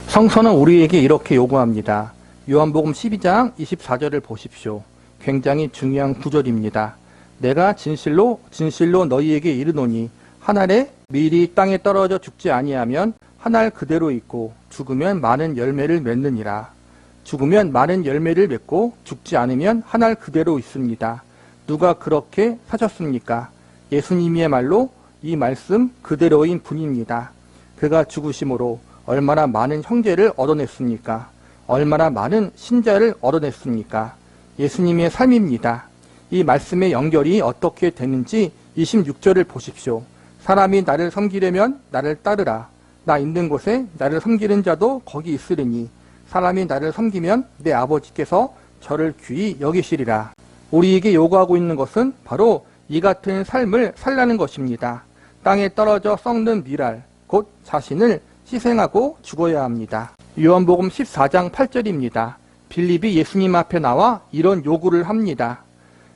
성서는 우리에게 이렇게 요구합니다. 요한복음 12장 24절을 보십시오. 굉장히 중요한 구절입니다. 내가 진실로 진실로 너희에게 이르노니 한 알에 밀이 땅에 떨어져 죽지 아니하면 한 알 그대로 있고 죽으면 많은 열매를 맺느니라. 죽으면 많은 열매를 맺고 죽지 않으면 한 알 그대로 있습니다. 누가 그렇게 사셨습니까? 예수님이야말로 이 말씀 그대로인 분입니다. 그가 죽으심으로 얼마나 많은 형제를 얻어냈습니까? 얼마나 많은 신자를 얻어냈습니까? 예수님의 삶입니다. 이 말씀의 연결이 어떻게 되는지 26절을 보십시오. 사람이 나를 섬기려면 나를 따르라. 나 있는 곳에 나를 섬기는 자도 거기 있으리니 사람이 나를 섬기면 내 아버지께서 저를 귀히 여기시리라. 우리에게 요구하고 있는 것은 바로 이 같은 삶을 살라는 것입니다. 땅에 떨어져 썩는 밀알, 곧 자신을 희생하고 죽어야 합니다. 요한복음 14장 8절입니다. 빌립이 예수님 앞에 나와 이런 요구를 합니다.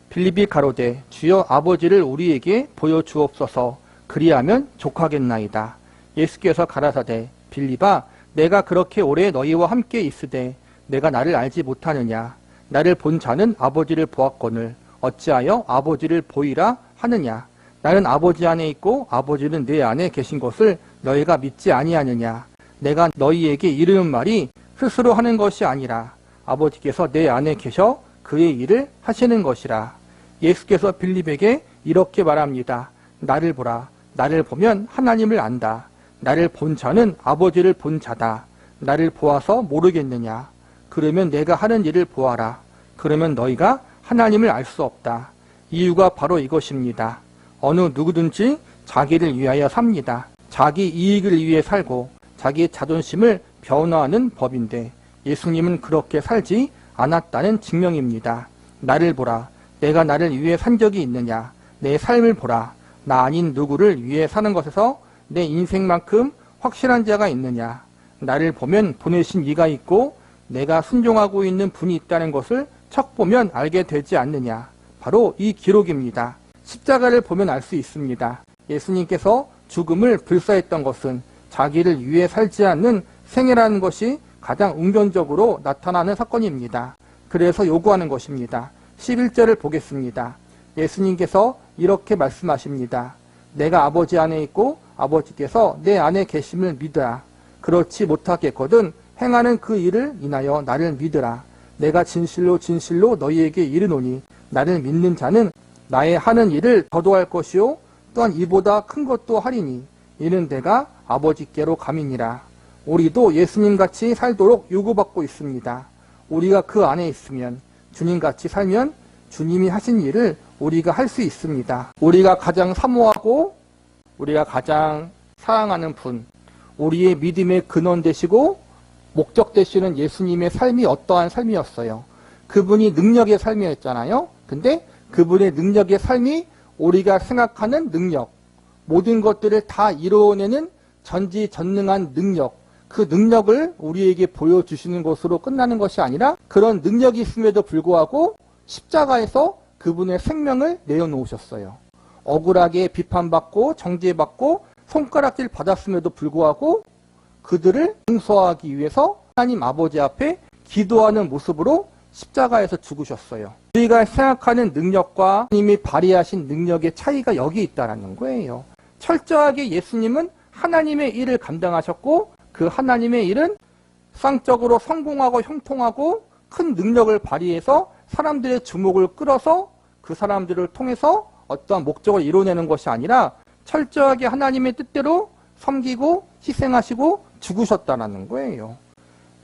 빌립이 가로되 주여 아버지를 우리에게 보여주옵소서. 그리하면 족하겠나이다. 예수께서 가라사대 빌립아 내가 그렇게 오래 너희와 함께 있으되 내가 나를 알지 못하느냐. 나를 본 자는 아버지를 보았거늘 어찌하여 아버지를 보이라 하느냐. 나는 아버지 안에 있고 아버지는 내 안에 계신 것을 너희가 믿지 아니하느냐. 내가 너희에게 이르는 말이 스스로 하는 것이 아니라 아버지께서 내 안에 계셔 그의 일을 하시는 것이라. 예수께서 빌립에게 이렇게 말합니다. 나를 보라. 나를 보면 하나님을 안다. 나를 본 자는 아버지를 본 자다. 나를 보아서 모르겠느냐. 그러면 내가 하는 일을 보아라. 그러면 너희가 하나님을 알 수 없다. 이유가 바로 이것입니다. 어느 누구든지 자기를 위하여 삽니다. 자기 이익을 위해 살고 자기의 자존심을 변화하는 법인데 예수님은 그렇게 살지 않았다는 증명입니다. 나를 보라. 내가 나를 위해 산 적이 있느냐. 내 삶을 보라. 나 아닌 누구를 위해 사는 것에서 내 인생만큼 확실한 자가 있느냐. 나를 보면 보내신 이가 있고 내가 순종하고 있는 분이 있다는 것을 척 보면 알게 되지 않느냐. 바로 이 기록입니다. 십자가를 보면 알 수 있습니다. 예수님께서 죽음을 불사했던 것은 자기를 위해 살지 않는 생애라는 것이 가장 응변적으로 나타나는 사건입니다. 그래서 요구하는 것입니다. 11절을 보겠습니다. 예수님께서 이렇게 말씀하십니다. 내가 아버지 안에 있고 아버지께서 내 안에 계심을 믿으라. 그렇지 못하겠거든 행하는 그 일을 인하여 나를 믿으라. 내가 진실로 진실로 너희에게 이르노니 나를 믿는 자는 나의 하는 일을 더도 할 것이요 또한 이보다 큰 것도 하리니 이는 내가 아버지께로 감이니라. 우리도 예수님같이 살도록 요구받고 있습니다. 우리가 그 안에 있으면 주님같이 살면 주님이 하신 일을 우리가 할 수 있습니다. 우리가 가장 사모하고 우리가 가장 사랑하는 분, 우리의 믿음의 근원 되시고 목적 되시는 예수님의 삶이 어떠한 삶이었어요? 그분이 능력의 삶이었잖아요. 근데 그분의 능력의 삶이 우리가 생각하는 능력, 모든 것들을 다 이루어내는 전지전능한 능력, 그 능력을 우리에게 보여주시는 것으로 끝나는 것이 아니라 그런 능력이 있음에도 불구하고 십자가에서 그분의 생명을 내어놓으셨어요. 억울하게 비판받고 정죄받고 손가락질 받았음에도 불구하고 그들을 용서하기 위해서 하나님 아버지 앞에 기도하는 모습으로 십자가에서 죽으셨어요. 우리가 생각하는 능력과 하나님이 발휘하신 능력의 차이가 여기 있다는 거예요. 철저하게 예수님은 하나님의 일을 감당하셨고 그 하나님의 일은 상적으로 성공하고 형통하고 큰 능력을 발휘해서 사람들의 주목을 끌어서 그 사람들을 통해서 어떠한 목적을 이뤄내는 것이 아니라 철저하게 하나님의 뜻대로 섬기고 희생하시고 죽으셨다는 거예요.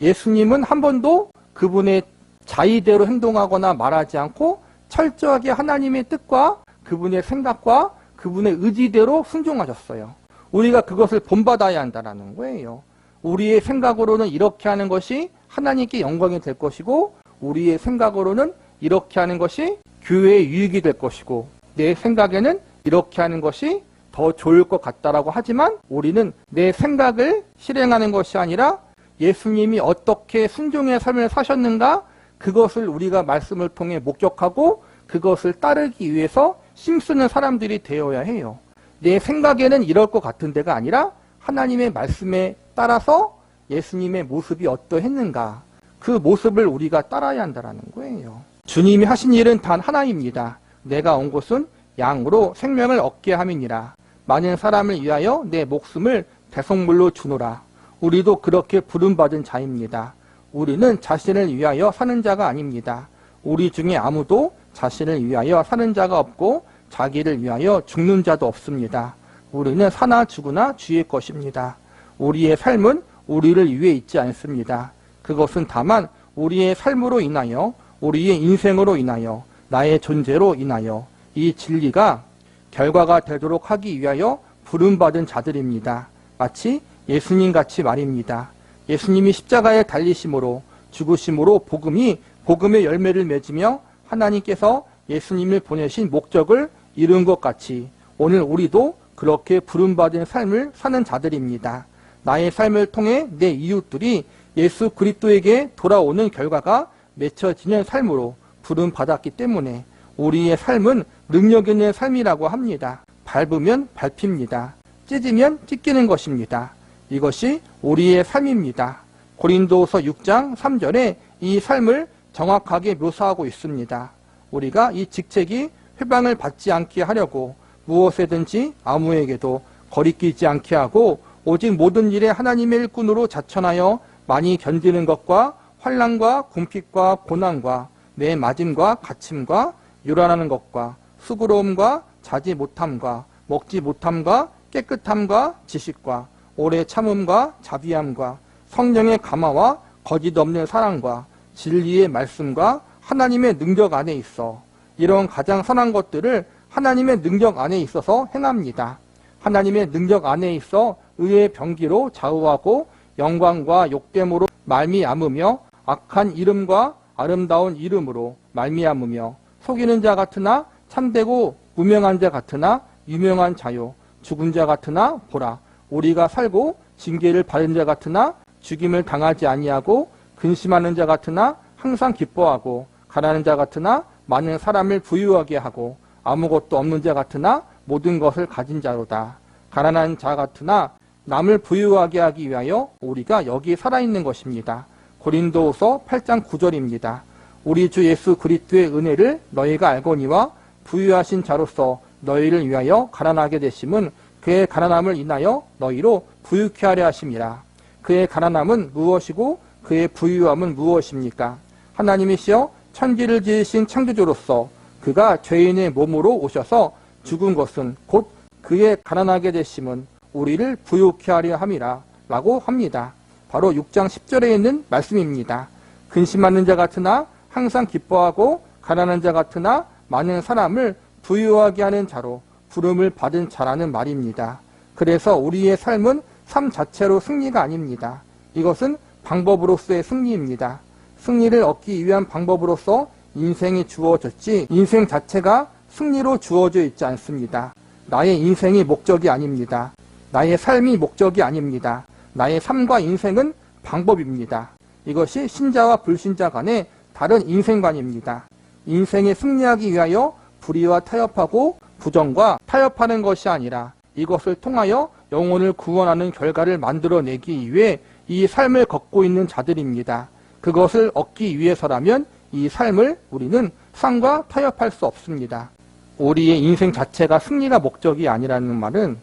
예수님은 한 번도 그분의 자의대로 행동하거나 말하지 않고 철저하게 하나님의 뜻과 그분의 생각과 그분의 의지대로 순종하셨어요. 우리가 그것을 본받아야 한다는 거예요. 우리의 생각으로는 이렇게 하는 것이 하나님께 영광이 될 것이고 우리의 생각으로는 이렇게 하는 것이 교회의 유익이 될 것이고 내 생각에는 이렇게 하는 것이 더 좋을 것 같다라고 하지만 우리는 내 생각을 실행하는 것이 아니라 예수님이 어떻게 순종의 삶을 사셨는가 그것을 우리가 말씀을 통해 목격하고 그것을 따르기 위해서 힘쓰는 사람들이 되어야 해요. 내 생각에는 이럴 것 같은 데가 아니라 하나님의 말씀에 따라서 예수님의 모습이 어떠했는가, 그 모습을 우리가 따라야 한다는 거예요. 주님이 하신 일은 단 하나입니다. 내가 온 곳은 양으로 생명을 얻게 함이니라. 많은 사람을 위하여 내 목숨을 대속물로 주노라. 우리도 그렇게 부름받은 자입니다. 우리는 자신을 위하여 사는 자가 아닙니다. 우리 중에 아무도 자신을 위하여 사는 자가 없고 자기를 위하여 죽는 자도 없습니다. 우리는 사나 죽으나 주의 것입니다. 우리의 삶은 우리를 위해 있지 않습니다. 그것은 다만 우리의 삶으로 인하여, 우리의 인생으로 인하여, 나의 존재로 인하여 이 진리가 결과가 되도록 하기 위하여 부름받은 자들입니다. 마치 예수님 같이 말입니다. 예수님이 십자가에 달리심으로, 죽으심으로 복음의 열매를 맺으며 하나님께서 예수님을 보내신 목적을 이룬 것 같이 오늘 우리도 그렇게 부름받은 삶을 사는 자들입니다. 나의 삶을 통해 내 이웃들이 예수 그리스도에게 돌아오는 결과가 맺혀지는 삶으로 부름받았기 때문에 우리의 삶은 능력 있는 삶이라고 합니다. 밟으면 밟힙니다. 찢으면 찢기는 것입니다. 이것이 우리의 삶입니다. 고린도후서 6장 3절에 이 삶을 정확하게 묘사하고 있습니다. 우리가 이 직책이 회방을 받지 않게 하려고 무엇에든지 아무에게도 거리끼지 않게 하고 오직 모든 일에 하나님의 일꾼으로 자천하여 많이 견디는 것과 환난과 궁핍과 고난과 내 맞음과 갇힘과 요란하는 것과 수고로움과 자지 못함과 먹지 못함과 깨끗함과 지식과 오래 참음과 자비함과 성령의 감화와 거짓 없는 사랑과 진리의 말씀과 하나님의 능력 안에 있어 이런 가장 선한 것들을 하나님의 능력 안에 있어서 행합니다. 하나님의 능력 안에 있어 의의 병기로 좌우하고 영광과 욕됨으로 말미암으며 악한 이름과 아름다운 이름으로 말미암으며 속이는 자 같으나 참되고 무명한 자 같으나 유명한 자요 죽은 자 같으나 보라 우리가 살고 징계를 받은 자 같으나 죽임을 당하지 아니하고 근심하는 자 같으나 항상 기뻐하고 가난한 자 같으나 많은 사람을 부유하게 하고 아무것도 없는 자 같으나 모든 것을 가진 자로다. 가난한 자 같으나 남을 부유하게 하기 위하여 우리가 여기 살아있는 것입니다. 고린도후서 8장 9절입니다. 우리 주 예수 그리스도의 은혜를 너희가 알거니와 부유하신 자로서 너희를 위하여 가난하게 되심은 그의 가난함을 인하여 너희로 부유케 하려 하심이라. 그의 가난함은 무엇이고 그의 부유함은 무엇입니까? 하나님이시여 천지를 지으신 창조주로서 그가 죄인의 몸으로 오셔서 죽은 것은 곧 그의 가난하게 되심은 우리를 부유케 하려 함이라 라고 합니다. 바로 6장 10절에 있는 말씀입니다. 근심하는 자 같으나 항상 기뻐하고 가난한 자 같으나 많은 사람을 부유하게 하는 자로 부름을 받은 자라는 말입니다. 그래서 우리의 삶은 삶 자체로 승리가 아닙니다. 이것은 방법으로서의 승리입니다. 승리를 얻기 위한 방법으로서 인생이 주어졌지 인생 자체가 승리로 주어져 있지 않습니다. 나의 인생이 목적이 아닙니다. 나의 삶이 목적이 아닙니다. 나의 삶과 인생은 방법입니다. 이것이 신자와 불신자 간의 다른 인생관입니다. 인생에 승리하기 위하여 불의와 타협하고 부정과 타협하는 것이 아니라 이것을 통하여 영혼을 구원하는 결과를 만들어내기 위해 이 삶을 걷고 있는 자들입니다. 그것을 얻기 위해서라면 이 삶을 우리는 상과 타협할 수 없습니다. 우리의 인생 자체가 승리가 목적이 아니라는 말은,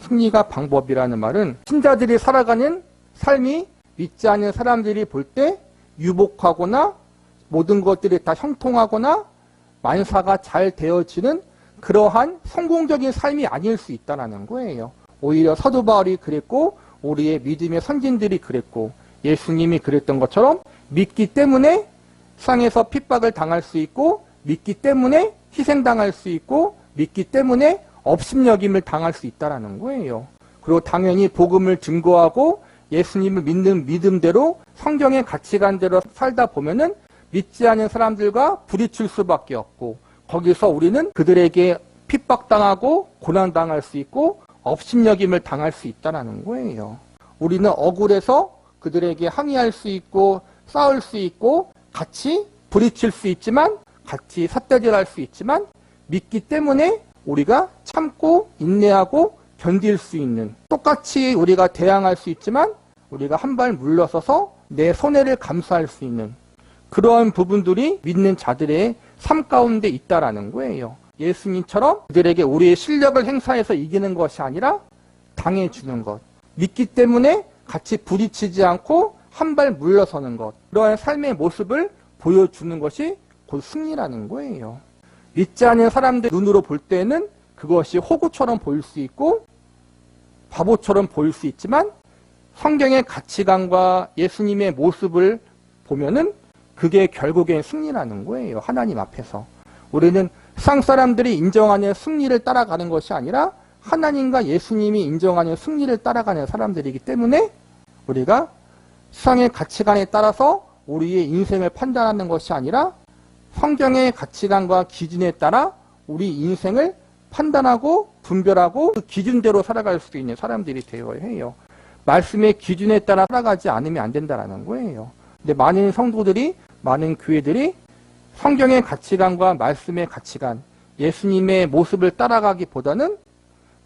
승리가 방법이라는 말은 신자들이 살아가는 삶이 믿지 않는 사람들이 볼 때 유복하거나 모든 것들이 다 형통하거나 만사가 잘 되어지는 그러한 성공적인 삶이 아닐 수 있다는 거예요. 오히려 사도 바울이 그랬고 우리의 믿음의 선진들이 그랬고 예수님이 그랬던 것처럼 믿기 때문에 세상에서 핍박을 당할 수 있고 믿기 때문에 희생당할 수 있고 믿기 때문에 업신여김을 당할 수 있다는 거예요. 그리고 당연히 복음을 증거하고 예수님을 믿는 믿음대로 성경의 가치관대로 살다 보면은 믿지 않는 사람들과 부딪힐 수밖에 없고 거기서 우리는 그들에게 핍박당하고 고난당할 수 있고 업신여김을 당할 수 있다는 거예요. 우리는 억울해서 그들에게 항의할 수 있고 싸울 수 있고 같이 부딪힐 수 있지만 같이 삿대질할 수 있지만 믿기 때문에 우리가 참고 인내하고 견딜 수 있는, 똑같이 우리가 대항할 수 있지만 우리가 한 발 물러서서 내 손해를 감수할 수 있는 그러한 부분들이 믿는 자들의 삶 가운데 있다라는 거예요. 예수님처럼 그들에게 우리의 실력을 행사해서 이기는 것이 아니라 당해주는 것. 믿기 때문에 같이 부딪히지 않고 한 발 물러서는 것. 그러한 삶의 모습을 보여주는 것이 곧 승리라는 거예요. 믿지 않는 사람들 눈으로 볼 때는 그것이 호구처럼 보일 수 있고 바보처럼 보일 수 있지만 성경의 가치관과 예수님의 모습을 보면은 그게 결국엔 승리라는 거예요. 하나님 앞에서. 우리는 세상 사람들이 인정하는 승리를 따라가는 것이 아니라 하나님과 예수님이 인정하는 승리를 따라가는 사람들이기 때문에 우리가 세상의 가치관에 따라서 우리의 인생을 판단하는 것이 아니라 성경의 가치관과 기준에 따라 우리 인생을 판단하고 분별하고 그 기준대로 살아갈 수 있는 사람들이 되어야 해요. 말씀의 기준에 따라 살아가지 않으면 안 된다는 거예요. 근데 많은 성도들이, 많은 교회들이 성경의 가치관과 말씀의 가치관, 예수님의 모습을 따라가기보다는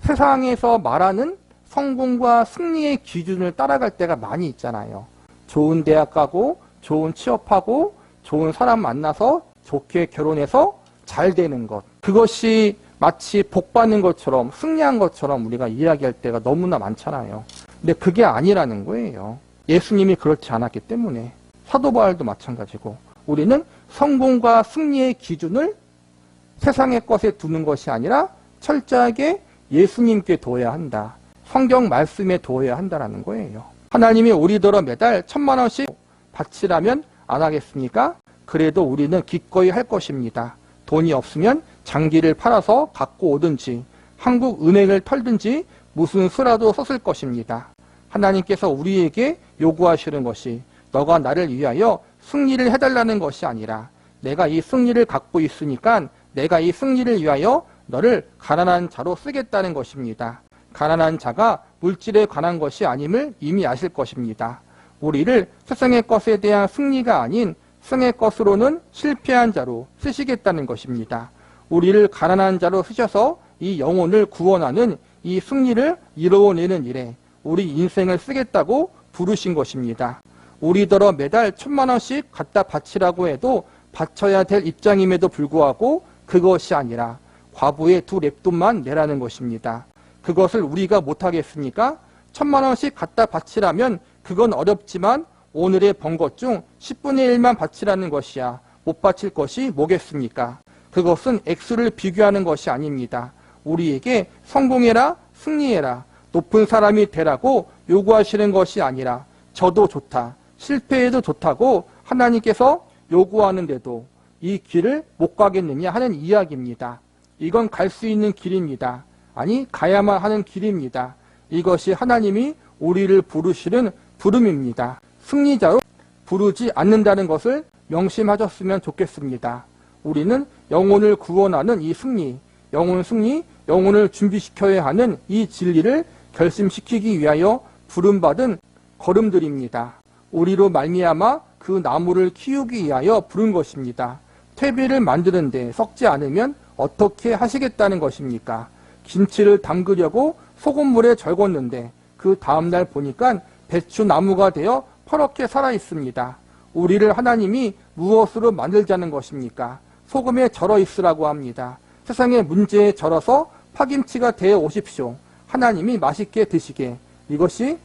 세상에서 말하는 성공과 승리의 기준을 따라갈 때가 많이 있잖아요. 좋은 대학 가고, 좋은 취업하고, 좋은 사람 만나서 좋게 결혼해서 잘 되는 것. 그것이 마치 복 받는 것처럼, 승리한 것처럼 우리가 이야기할 때가 너무나 많잖아요. 근데 그게 아니라는 거예요. 예수님이 그렇지 않았기 때문에. 사도 바울도 마찬가지고. 우리는 성공과 승리의 기준을 세상의 것에 두는 것이 아니라 철저하게 예수님께 둬야 한다. 성경 말씀에 둬야 한다는 거예요. 하나님이 우리더러 매달 1,000만 원씩 바치라면 안 하겠습니까? 그래도 우리는 기꺼이 할 것입니다. 돈이 없으면 장기를 팔아서 갖고 오든지 한국 은행을 털든지 무슨 수라도 썼을 것입니다. 하나님께서 우리에게 요구하시는 것이 너가 나를 위하여 승리를 해달라는 것이 아니라 내가 이 승리를 갖고 있으니까 내가 이 승리를 위하여 너를 가난한 자로 쓰겠다는 것입니다. 가난한 자가 물질에 관한 것이 아님을 이미 아실 것입니다. 우리를 세상의 것에 대한 승리가 아닌 세상의 것으로는 실패한 자로 쓰시겠다는 것입니다. 우리를 가난한 자로 쓰셔서 이 영혼을 구원하는 이 승리를 이루어내는 일에 우리 인생을 쓰겠다고 부르신 것입니다. 우리더러 매달 1,000만 원씩 갖다 바치라고 해도 바쳐야 될 입장임에도 불구하고 그것이 아니라 과부의 2 렙돈만 내라는 것입니다. 그것을 우리가 못하겠습니까? 1,000만 원씩 갖다 바치라면 그건 어렵지만 오늘의 번 것 중 10분의 1만 바치라는 것이야. 못 바칠 것이 뭐겠습니까? 그것은 액수를 비교하는 것이 아닙니다. 우리에게 성공해라, 승리해라, 높은 사람이 되라고 요구하시는 것이 아니라 저도 좋다, 실패해도 좋다고 하나님께서 요구하는데도 이 길을 못 가겠느냐 하는 이야기입니다. 이건 갈 수 있는 길입니다. 아니, 가야만 하는 길입니다. 이것이 하나님이 우리를 부르시는 부름입니다. 승리자로 부르지 않는다는 것을 명심하셨으면 좋겠습니다. 우리는 영혼을 구원하는 이 승리, 영혼을 준비시켜야 하는 이 진리를 결심시키기 위하여 부름받은 걸음들입니다. 우리로 말미암아 그 나무를 키우기 위하여 부른 것입니다. 퇴비를 만드는데 썩지 않으면 어떻게 하시겠다는 것입니까? 김치를 담그려고 소금물에 절궜는데 그 다음날 보니까 배추나무가 되어 퍼렇게 살아있습니다. 우리를 하나님이 무엇으로 만들자는 것입니까? 소금에 절어 있으라고 합니다. 세상의 문제에 절어서 파김치가 되어 오십시오. 하나님이 맛있게 드시게. 이것이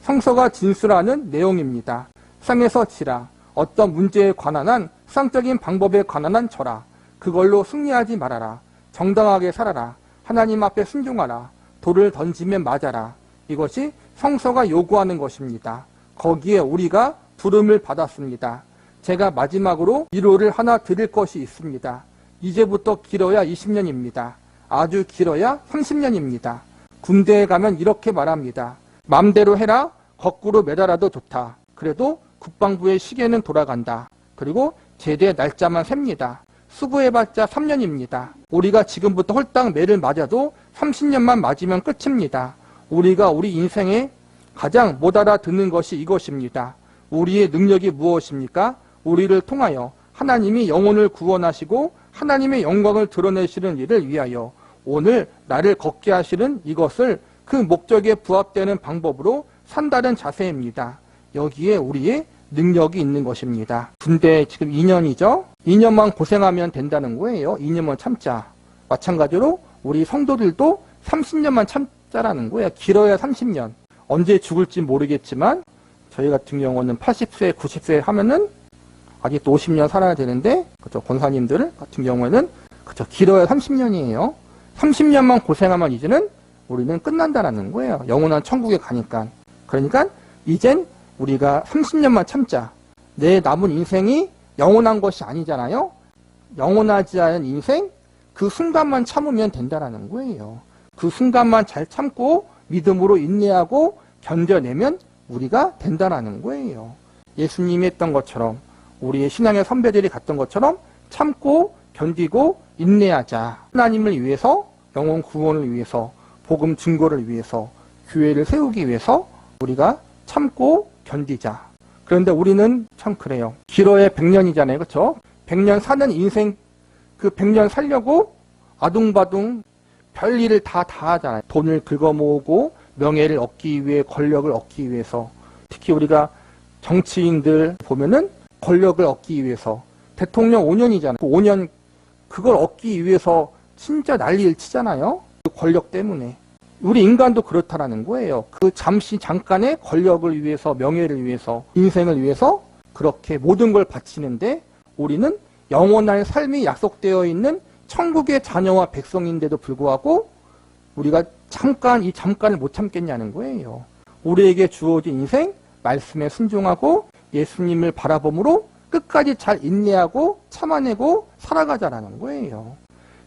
성서가 진술하는 내용입니다. 세상에서 지라. 어떤 문제에 관한 한 세상적인 방법에 관한 한 절하. 그걸로 승리하지 말아라. 정당하게 살아라. 하나님 앞에 순종하라. 돌을 던지면 맞아라. 이것이 성서가 요구하는 것입니다. 거기에 우리가 부름을 받았습니다. 제가 마지막으로 위로를 하나 드릴 것이 있습니다. 이제부터 길어야 20년입니다. 아주 길어야 30년입니다. 군대에 가면 이렇게 말합니다. 맘대로 해라. 거꾸로 매달아도 좋다. 그래도 국방부의 시계는 돌아간다. 그리고 제대 날짜만 셉니다. 수고해봤자 3년입니다. 우리가 지금부터 홀딱 매를 맞아도 30년만 맞으면 끝입니다. 우리가 우리 인생에 가장 못 알아듣는 것이 이것입니다. 우리의 능력이 무엇입니까? 우리를 통하여 하나님이 영혼을 구원하시고 하나님의 영광을 드러내시는 일을 위하여 오늘 나를 걷게 하시는 이것을 그 목적에 부합되는 방법으로 산다는 자세입니다. 여기에 우리의 능력이 있는 것입니다. 군대 지금 2년이죠. 2년만 고생하면 된다는 거예요. 2년만 참자. 마찬가지로 우리 성도들도 30년만 참자라는 거예요. 길어야 30년. 언제 죽을지 모르겠지만 저희 같은 경우는 80세, 90세 하면은 아직도 50년 살아야 되는데, 그죠? 권사님들 같은 경우에는, 그죠? 길어야 30년이에요. 30년만 고생하면 이제는 우리는 끝난다라는 거예요. 영원한 천국에 가니까. 그러니까 이젠 우리가 30년만 참자. 내 남은 인생이 영원한 것이 아니잖아요. 영원하지 않은 인생, 그 순간만 참으면 된다라는 거예요. 그 순간만 잘 참고 믿음으로 인내하고 견뎌내면 우리가 된다라는 거예요. 예수님이 했던 것처럼, 우리의 신앙의 선배들이 갔던 것처럼 참고 견디고 인내하자. 하나님을 위해서, 영혼 구원을 위해서, 복음 증거를 위해서, 교회를 세우기 위해서 우리가 참고 견디자. 그런데 우리는 참 그래요. 길어야 100년이잖아요. 그렇죠? 100년 사는 인생, 그 100년 살려고 아둥바둥 별일을 다 하잖아요. 돈을 긁어모으고 명예를 얻기 위해, 권력을 얻기 위해서. 특히 우리가 정치인들 보면은 권력을 얻기 위해서, 대통령 5년이잖아요. 5년 그걸 얻기 위해서 진짜 난리를 치잖아요. 그 권력 때문에. 우리 인간도 그렇다라는 거예요. 그 잠깐의 권력을 위해서, 명예를 위해서, 인생을 위해서 그렇게 모든 걸 바치는데, 우리는 영원한 삶이 약속되어 있는 천국의 자녀와 백성인데도 불구하고 우리가 이 잠깐을 못 참겠냐는 거예요. 우리에게 주어진 인생, 말씀에 순종하고 예수님을 바라봄으로 끝까지 잘 인내하고 참아내고 살아가자라는 거예요.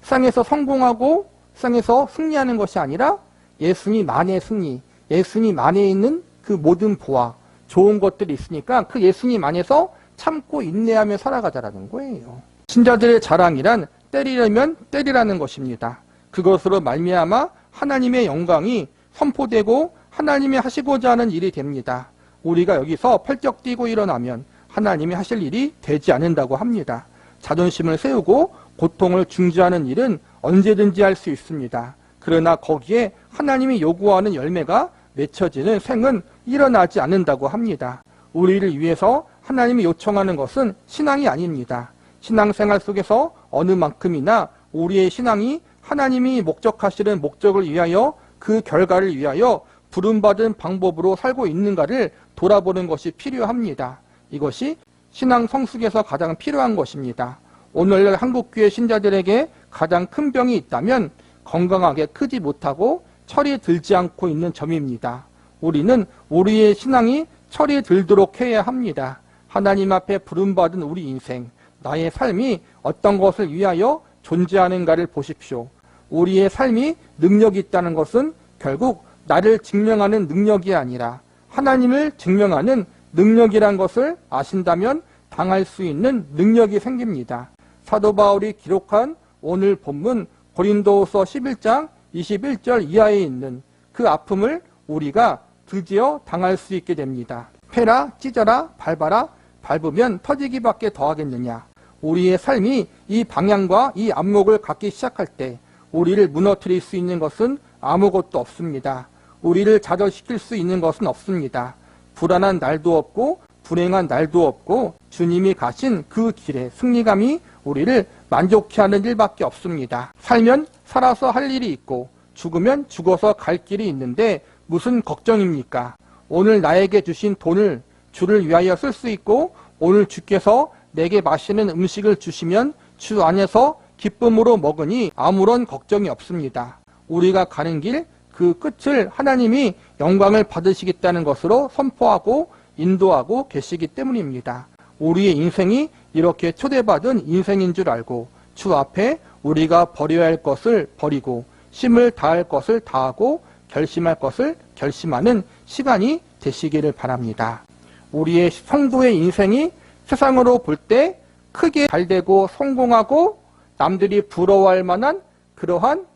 세상에서 성공하고 세상에서 승리하는 것이 아니라 예수님 안에 승리, 예수님 안에 있는 그 모든 보화, 좋은 것들이 있으니까 그 예수님 안에서 참고 인내하며 살아가자라는 거예요. 신자들의 자랑이란 때리려면 때리라는 것입니다. 그것으로 말미암아 하나님의 영광이 선포되고 하나님이 하시고자 하는 일이 됩니다. 우리가 여기서 펄쩍 뛰고 일어나면 하나님이 하실 일이 되지 않는다고 합니다. 자존심을 세우고 고통을 중지하는 일은 언제든지 할 수 있습니다. 그러나 거기에 하나님이 요구하는 열매가 맺혀지는 생은 일어나지 않는다고 합니다. 우리를 위해서 하나님이 요청하는 것은 신앙이 아닙니다. 신앙생활 속에서 어느 만큼이나 우리의 신앙이 하나님이 목적하시는 목적을 위하여, 그 결과를 위하여 부름받은 방법으로 살고 있는가를 돌아보는 것이 필요합니다. 이것이 신앙 성숙에서 가장 필요한 것입니다. 오늘날 한국교회 신자들에게 가장 큰 병이 있다면 건강하게 크지 못하고 철이 들지 않고 있는 점입니다. 우리는 우리의 신앙이 철이 들도록 해야 합니다. 하나님 앞에 부름받은 우리 인생, 나의 삶이 어떤 것을 위하여 존재하는가를 보십시오. 우리의 삶이 능력이 있다는 것은 결국 나를 증명하는 능력이 아니라 하나님을 증명하는 능력이란 것을 아신다면 당할 수 있는 능력이 생깁니다. 사도 바울이 기록한 오늘 본문 고린도후서 11장 21절 이하에 있는 그 아픔을 우리가 드디어 당할 수 있게 됩니다. 패라, 찢어라, 밟아라, 밟으면 터지기밖에 더하겠느냐. 우리의 삶이 이 방향과 이 안목을 갖기 시작할 때 우리를 무너뜨릴 수 있는 것은 아무것도 없습니다. 우리를 좌절시킬 수 있는 것은 없습니다. 불안한 날도 없고 불행한 날도 없고 주님이 가신 그 길에 승리감이 우리를 만족해 하는 일밖에 없습니다. 살면 살아서 할 일이 있고 죽으면 죽어서 갈 길이 있는데 무슨 걱정입니까? 오늘 나에게 주신 돈을 주를 위하여 쓸 수 있고 오늘 주께서 내게 마시는 음식을 주시면 주 안에서 기쁨으로 먹으니 아무런 걱정이 없습니다. 우리가 가는 길 그 끝을 하나님이 영광을 받으시겠다는 것으로 선포하고 인도하고 계시기 때문입니다. 우리의 인생이 이렇게 초대받은 인생인 줄 알고 주 앞에 우리가 버려야 할 것을 버리고 힘을 다할 것을 다하고 결심할 것을 결심하는 시간이 되시기를 바랍니다. 우리의 성도의 인생이 세상으로 볼 때 크게 잘되고 성공하고 남들이 부러워할 만한 그러한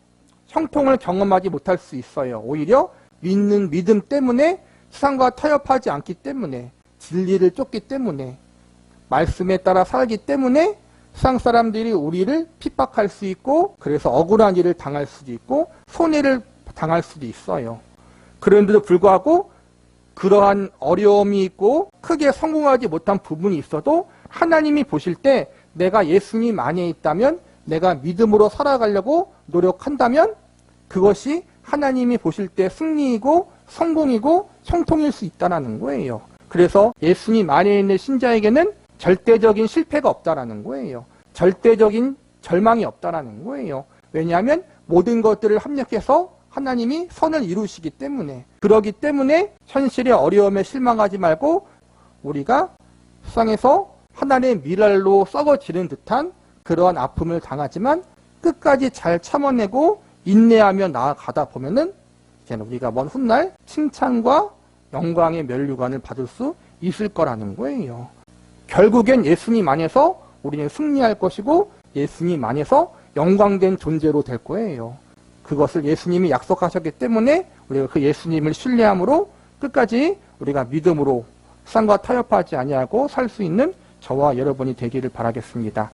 형통을 경험하지 못할 수 있어요. 오히려 믿는 믿음 때문에 세상과 타협하지 않기 때문에 진리를 쫓기 때문에 말씀에 따라 살기 때문에 세상 사람들이 우리를 핍박할 수 있고 그래서 억울한 일을 당할 수도 있고 손해를 당할 수도 있어요. 그런데도 불구하고 그러한 어려움이 있고 크게 성공하지 못한 부분이 있어도 하나님이 보실 때 내가 예수님 안에 있다면, 내가 믿음으로 살아가려고 노력한다면 그것이 하나님이 보실 때 승리이고 성공이고 형통일 수 있다는 거예요. 그래서 예수님 안에 있는 신자에게는 절대적인 실패가 없다라는 거예요. 절대적인 절망이 없다라는 거예요. 왜냐하면 모든 것들을 합력해서 하나님이 선을 이루시기 때문에, 그러기 때문에 현실의 어려움에 실망하지 말고 우리가 세상에서 하나님의 미랄로 썩어지는 듯한 그러한 아픔을 당하지만 끝까지 잘 참아내고 인내하며 나아가다 보면은 이제는 우리가 먼 훗날 칭찬과 영광의 면류관을 받을 수 있을 거라는 거예요. 결국엔 예수님 안에서 우리는 승리할 것이고 예수님 안에서 영광된 존재로 될 거예요. 그것을 예수님이 약속하셨기 때문에 우리가 그 예수님을 신뢰함으로 끝까지 우리가 믿음으로 세상과 타협하지 아니하고 살 수 있는 저와 여러분이 되기를 바라겠습니다.